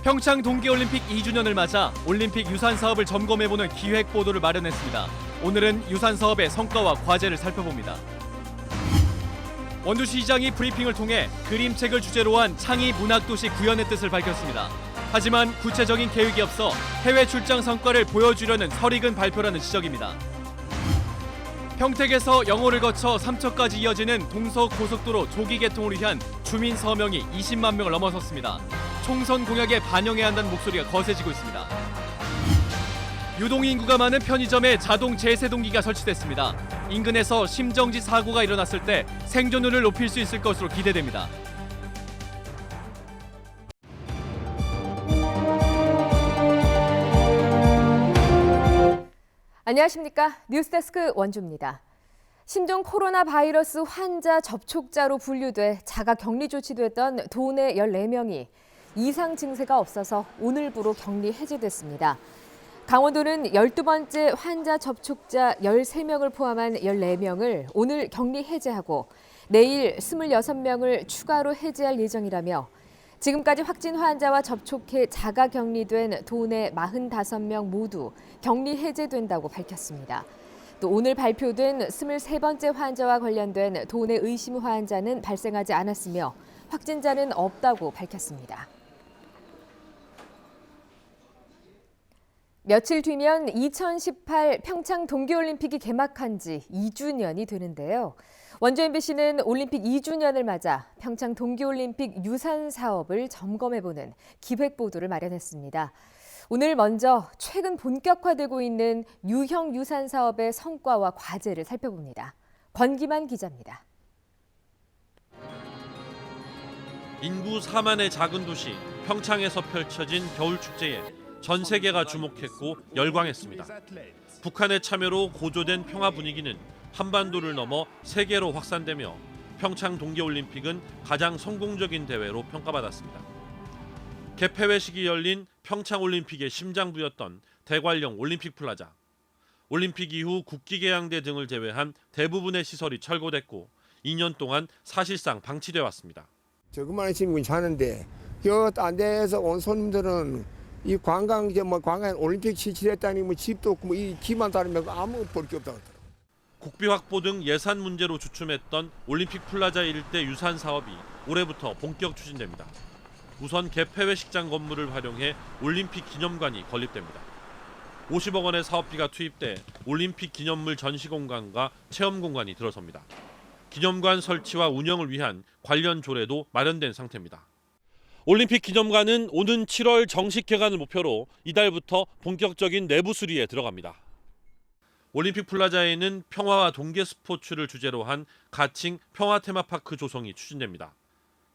평창 동계올림픽 2주년을 맞아 올림픽 유산 사업을 점검해보는 기획 보도를 마련했습니다. 오늘은 유산 사업의 성과와 과제를 살펴봅니다. 원주시장이 브리핑을 통해 그림책을 주제로 한 창의 문학도시 구현의 뜻을 밝혔습니다. 하지만 구체적인 계획이 없어 해외 출장 성과를 보여주려는 설익은 발표라는 지적입니다. 평택에서 영호를 거쳐 삼척까지 이어지는 동서고속도로 조기 개통을 위한 주민 서명이 20만 명을 넘어섰습니다. 총선 공약에 반영해야 한다는 목소리가 거세지고 있습니다. 유동인구가 많은 편의점에 자동 제세동기가 설치됐습니다. 인근에서 심정지 사고가 일어났을 때 생존율을 높일 수 있을 것으로 기대됩니다. 안녕하십니까. 뉴스데스크 원주입니다. 신종 코로나 바이러스 환자 접촉자로 분류돼 자가 격리 조치됐던 도내 14명이 이상 증세가 없어서 오늘부로 격리 해제됐습니다. 강원도는 12번째 환자 접촉자 13명을 포함한 14명을 오늘 격리 해제하고 내일 26명을 추가로 해제할 예정이라며 지금까지 확진 환자와 접촉해 자가 격리된 도내 45명 모두 격리 해제된다고 밝혔습니다. 또 오늘 발표된 23번째 환자와 관련된 도내 의심 환자는 발생하지 않았으며 확진자는 없다고 밝혔습니다. 며칠 뒤면 2018 평창 동계올림픽이 개막한 지 2주년이 되는데요. 원주 MBC는 올림픽 2주년을 맞아 평창 동계올림픽 유산 사업을 점검해보는 기획 보도를 마련했습니다. 오늘 먼저 최근 본격화되고 있는 유형 유산 사업의 성과와 과제를 살펴봅니다. 권기만 기자입니다. 인구 4만의 작은 도시 평창에서 펼쳐진 겨울축제에 전 세계가 주목했고 열광했습니다. 북한의 참여로 고조된 평화 분위기는 한반도를 넘어 세계로 확산되며 평창 동계올림픽은 가장 성공적인 대회로 평가받았습니다. 개폐회식이 열린 평창올림픽의 심장부였던 대관령 올림픽 플라자. 올림픽 이후 국기개양대 등을 제외한 대부분의 시설이 철거됐고 2년 동안 사실상 방치돼 왔습니다. 조그마한 시민이 사는데 딴 데에서 온 손님들은 이 관광 올림픽 실시했다니 집도 없고 이 집만 따르면 아무 볼 게 없다고 하더라고요. 국비 확보 등 예산 문제로 주춤했던 올림픽 플라자 일대 유산 사업이 올해부터 본격 추진됩니다. 우선 개폐회식장 건물을 활용해 올림픽 기념관이 건립됩니다. 50억 원의 사업비가 투입돼 올림픽 기념물 전시 공간과 체험 공간이 들어섭니다. 기념관 설치와 운영을 위한 관련 조례도 마련된 상태입니다. 올림픽 기념관은 오는 7월 정식 개관을 목표로 이달부터 본격적인 내부 수리에 들어갑니다. 올림픽 플라자에는 평화와 동계 스포츠를 주제로 한 가칭 평화 테마파크 조성이 추진됩니다.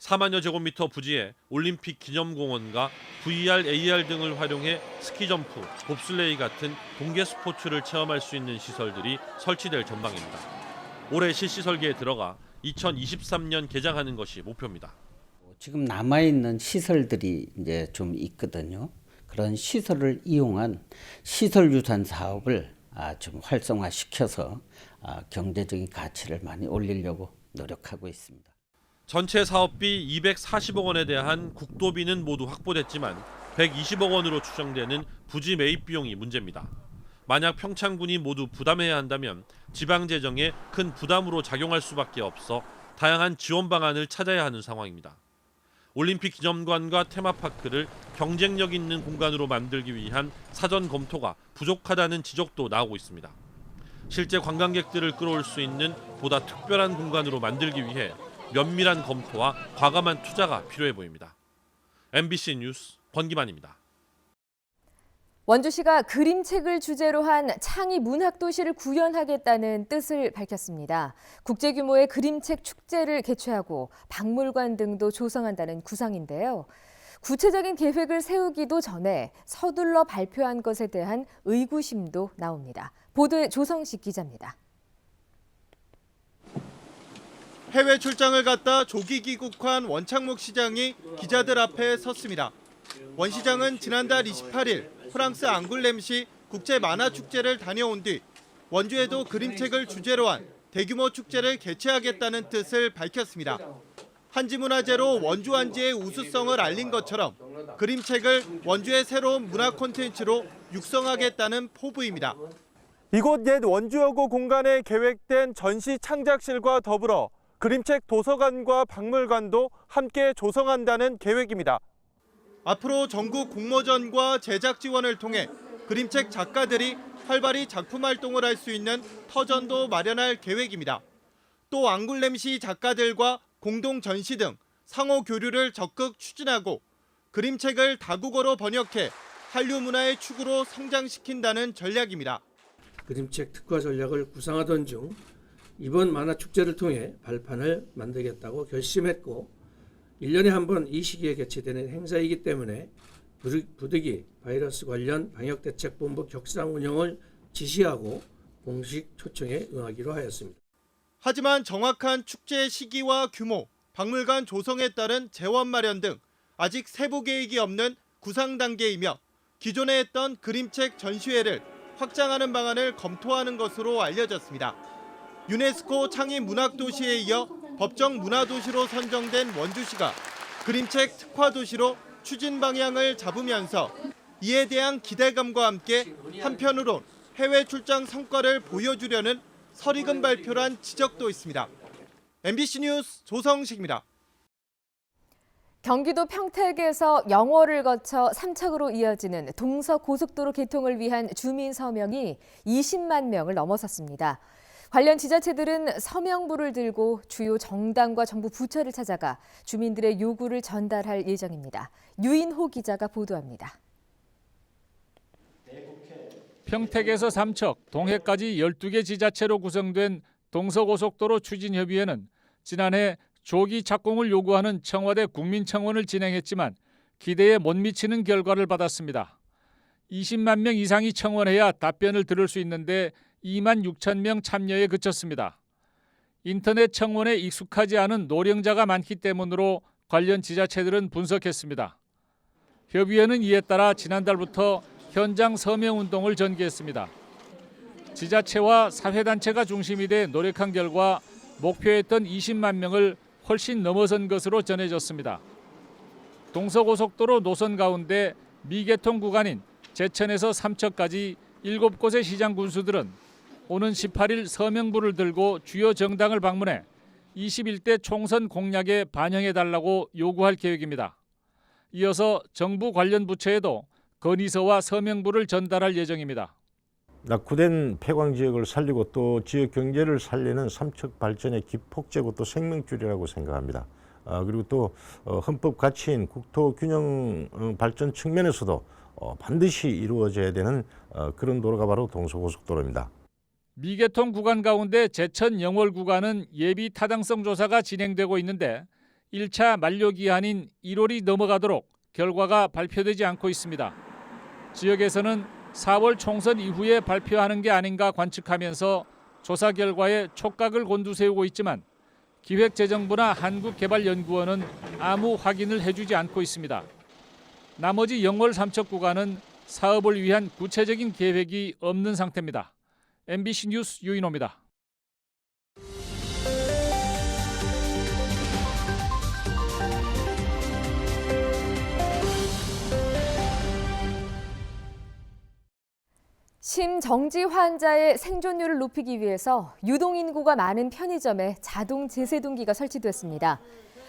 4만여 제곱미터 부지에 올림픽 기념공원과 VR, AR 등을 활용해 스키점프, 봅슬레이 같은 동계 스포츠를 체험할 수 있는 시설들이 설치될 전망입니다. 올해 실시 설계에 들어가 2023년 개장하는 것이 목표입니다. 지금 남아있는 시설들이 이제 좀 있거든요. 그런 시설을 이용한 시설 유산 사업을 좀 활성화시켜서 경제적인 가치를 많이 올리려고 노력하고 있습니다. 전체 사업비 240억 원에 대한 국도비는 모두 확보됐지만 120억 원으로 추정되는 부지 매입 비용이 문제입니다. 만약 평창군이 모두 부담해야 한다면 지방 재정에 큰 부담으로 작용할 수밖에 없어 다양한 지원 방안을 찾아야 하는 상황입니다. 올림픽 기념관과 테마파크를 경쟁력 있는 공간으로 만들기 위한 사전 검토가 부족하다는 지적도 나오고 있습니다. 실제 관광객들을 끌어올 수 있는 보다 특별한 공간으로 만들기 위해 면밀한 검토와 과감한 투자가 필요해 보입니다. MBC 뉴스 권기만입니다. 원주시가 그림책을 주제로 한 창의 문학도시를 구현하겠다는 뜻을 밝혔습니다. 국제규모의 그림책 축제를 개최하고 박물관 등도 조성한다는 구상인데요. 구체적인 계획을 세우기도 전에 서둘러 발표한 것에 대한 의구심도 나옵니다. 보도에 조성식 기자입니다. 해외 출장을 갔다 조기 귀국한 원창목 시장이 기자들 앞에 섰습니다. 원 시장은 지난달 28일 프랑스 앙굴렘시 국제 만화 축제를 다녀온 뒤 원주에도 그림책을 주제로 한 대규모 축제를 개최하겠다는 뜻을 밝혔습니다. 한지문화재로 원주 한지의 우수성을 알린 것처럼 그림책을 원주의 새로운 문화 콘텐츠로 육성하겠다는 포부입니다. 이곳 옛 원주여고 공간에 계획된 전시 창작실과 더불어 그림책 도서관과 박물관도 함께 조성한다는 계획입니다. 앞으로 전국 공모전과 제작 지원을 통해 그림책 작가들이 활발히 작품 활동을 할 수 있는 터전도 마련할 계획입니다. 또 앙굴렘시 작가들과 공동 전시 등 상호 교류를 적극 추진하고 그림책을 다국어로 번역해 한류 문화의 축으로 성장시킨다는 전략입니다. 그림책 특화 전략을 구상하던 중 이번 만화축제를 통해 발판을 만들겠다고 결심했고 1년에 한 번 이 시기에 개최되는 행사이기 때문에 부득이 바이러스 관련 방역대책본부 격상 운영을 지시하고 공식 초청에 응하기로 하였습니다. 하지만 정확한 축제 시기와 규모, 박물관 조성에 따른 재원 마련 등 아직 세부 계획이 없는 구상 단계이며 기존에 했던 그림책 전시회를 확장하는 방안을 검토하는 것으로 알려졌습니다. 유네스코 창의 문학도시에 이어 법정 문화도시로 선정된 원주시가 그림책 특화도시로 추진 방향을 잡으면서 이에 대한 기대감과 함께 한편으론 해외 출장 성과를 보여주려는 설익은 발표란 지적도 있습니다. MBC 뉴스 조성식입니다. 경기도 평택에서 영월을 거쳐 삼척으로 이어지는 동서고속도로 개통을 위한 주민 서명이 20만 명을 넘어섰습니다. 관련 지자체들은 서명부를 들고 주요 정당과 정부 부처를 찾아가 주민들의 요구를 전달할 예정입니다. 유인호 기자가 보도합니다. 평택에서 삼척, 동해까지 12개 지자체로 구성된 동서고속도로 추진협의회는 지난해 조기 착공을 요구하는 청와대 국민청원을 진행했지만 기대에 못 미치는 결과를 받았습니다. 20만 명 이상이 청원해야 답변을 들을 수 있는데 2만 6천 명 참여에 그쳤습니다. 인터넷 청원에 익숙하지 않은 노령자가 많기 때문으로 관련 지자체들은 분석했습니다. 협의회는 이에 따라 지난달부터 현장 서명 운동을 전개했습니다. 지자체와 사회단체가 중심이 돼 노력한 결과 목표했던 20만 명을 훨씬 넘어선 것으로 전해졌습니다. 동서고속도로 노선 가운데 미개통 구간인 제천에서 삼척까지 7곳의 시장 군수들은 오는 18일 서명부를 들고 주요 정당을 방문해 21대 총선 공약에 반영해달라고 요구할 계획입니다. 이어서 정부 관련 부처에도 건의서와 서명부를 전달할 예정입니다. 낙후된 폐광 지역을 살리고 또 지역 경제를 살리는 삼척 발전의 기폭제고 또 생명줄이라고 생각합니다. 그리고 또 헌법 가치인 국토 균형 발전 측면에서도 반드시 이루어져야 되는 그런 도로가 바로 동서고속도로입니다. 미개통 구간 가운데 제천 영월 구간은 예비 타당성 조사가 진행되고 있는데 1차 만료 기한인 1월이 넘어가도록 결과가 발표되지 않고 있습니다. 지역에서는 4월 총선 이후에 발표하는 게 아닌가 관측하면서 조사 결과에 촉각을 곤두세우고 있지만 기획재정부나 한국개발연구원은 아무 확인을 해주지 않고 있습니다. 나머지 영월 삼척 구간은 사업을 위한 구체적인 계획이 없는 상태입니다. MBC 뉴스 유인호입니다. 심정지 환자의 생존율을 높이기 위해서 유동인구가 많은 편의점에 자동 제세동기가 설치됐습니다.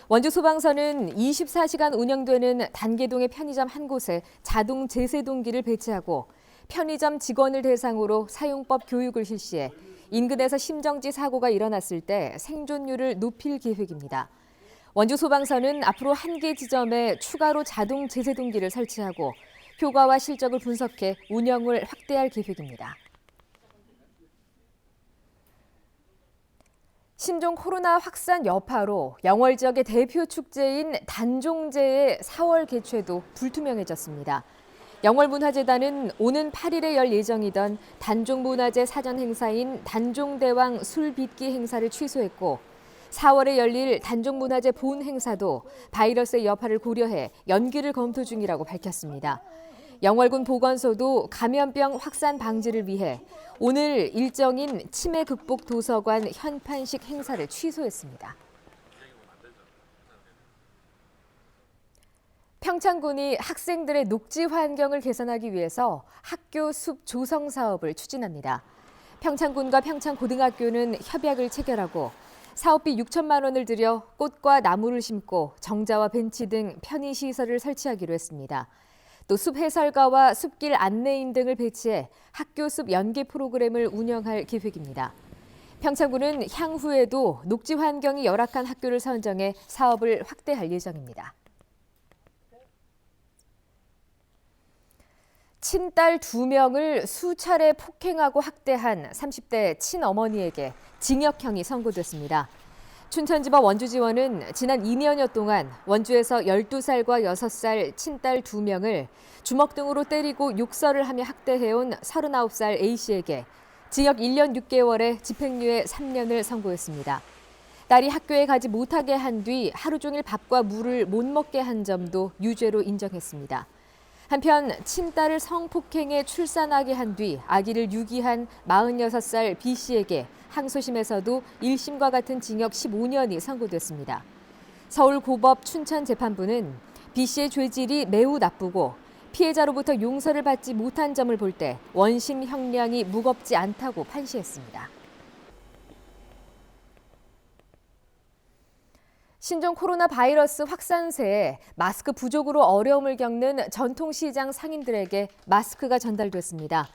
원주 소방서는 24시간 운영되는 단계동의 편의점 한 곳에 자동 제세동기를 배치하고 편의점 직원을 대상으로 사용법 교육을 실시해 인근에서 심정지 사고가 일어났을 때 생존율을 높일 계획입니다. 원주 소방서는 앞으로 1개 지점에 추가로 자동 제세동기를 설치하고 효과와 실적을 분석해 운영을 확대할 계획입니다. 신종 코로나 확산 여파로 영월 지역의 대표 축제인 단종제의 4월 개최도 불투명해졌습니다. 영월문화재단은 오는 8일에 열 예정이던 단종문화재 사전 행사인 단종대왕 술빚기 행사를 취소했고 4월에 열릴 단종문화재 본 행사도 바이러스의 여파를 고려해 연기를 검토 중이라고 밝혔습니다. 영월군 보건소도 감염병 확산 방지를 위해 오늘 일정인 치매 극복 도서관 현판식 행사를 취소했습니다. 평창군이 학생들의 녹지 환경을 개선하기 위해서 학교 숲 조성 사업을 추진합니다. 평창군과 평창고등학교는 협약을 체결하고 사업비 6천만 원을 들여 꽃과 나무를 심고 정자와 벤치 등 편의시설을 설치하기로 했습니다. 또 숲 해설가와 숲길 안내인 등을 배치해 학교 숲 연계 프로그램을 운영할 계획입니다. 평창군은 향후에도 녹지 환경이 열악한 학교를 선정해 사업을 확대할 예정입니다. 친딸 2명을 수차례 폭행하고 학대한 30대 친어머니에게 징역형이 선고됐습니다. 춘천지법 원주지원은 지난 2년여 동안 원주에서 12살과 6살 친딸 2명을 주먹 등으로 때리고 욕설을 하며 학대해온 39살 A씨에게 징역 1년 6개월에 집행유예 3년을 선고했습니다. 딸이 학교에 가지 못하게 한 뒤 하루 종일 밥과 물을 못 먹게 한 점도 유죄로 인정했습니다. 한편 친딸을 성폭행해 출산하게 한 뒤 아기를 유기한 46살 B씨에게 항소심에서도 1심과 같은 징역 15년이 선고됐습니다. 서울고법 춘천재판부는 B씨의 죄질이 매우 나쁘고 피해자로부터 용서를 받지 못한 점을 볼 때 원심 형량이 무겁지 않다고 판시했습니다. 신종 코로나 바이러스 확산세에 마스크 부족으로 어려움을 겪는 전통시장 상인들에게 마스크가 전달됐습니다.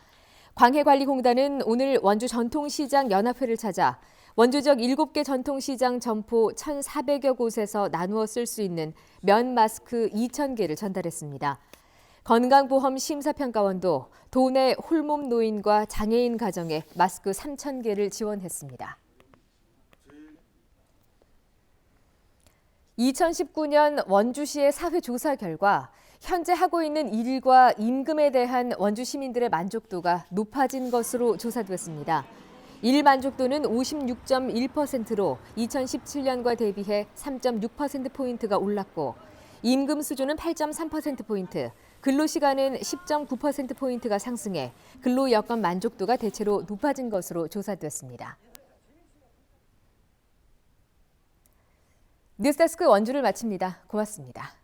광해관리공단은 오늘 원주 전통시장 연합회를 찾아 원주 지역 7개 전통시장 점포 1,400여 곳에서 나누어 쓸 수 있는 면 마스크 2,000개를 전달했습니다. 건강보험 심사평가원도 도내 홀몸 노인과 장애인 가정에 마스크 3,000개를 지원했습니다. 2019년 원주시의 사회조사 결과 현재 하고 있는 일과 임금에 대한 원주 시민들의 만족도가 높아진 것으로 조사됐습니다. 일 만족도는 56.1%로 2017년과 대비해 3.6%포인트가 올랐고 임금 수준은 8.3%포인트, 근로시간은 10.9%포인트가 상승해 근로여건 만족도가 대체로 높아진 것으로 조사됐습니다. 뉴스데스크 원주를 마칩니다. 고맙습니다.